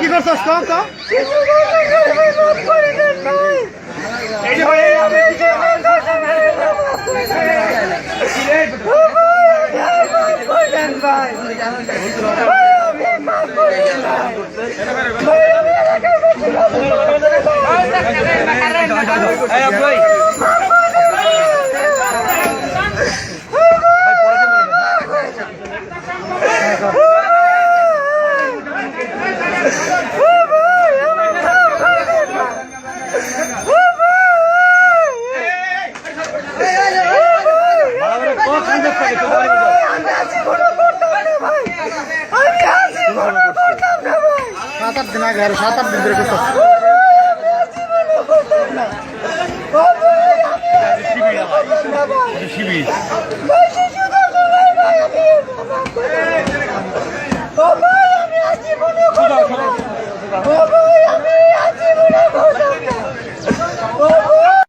কি করছস ক সাত আট দিন আগে আর 7-8 দিন ধরে করছস শিবির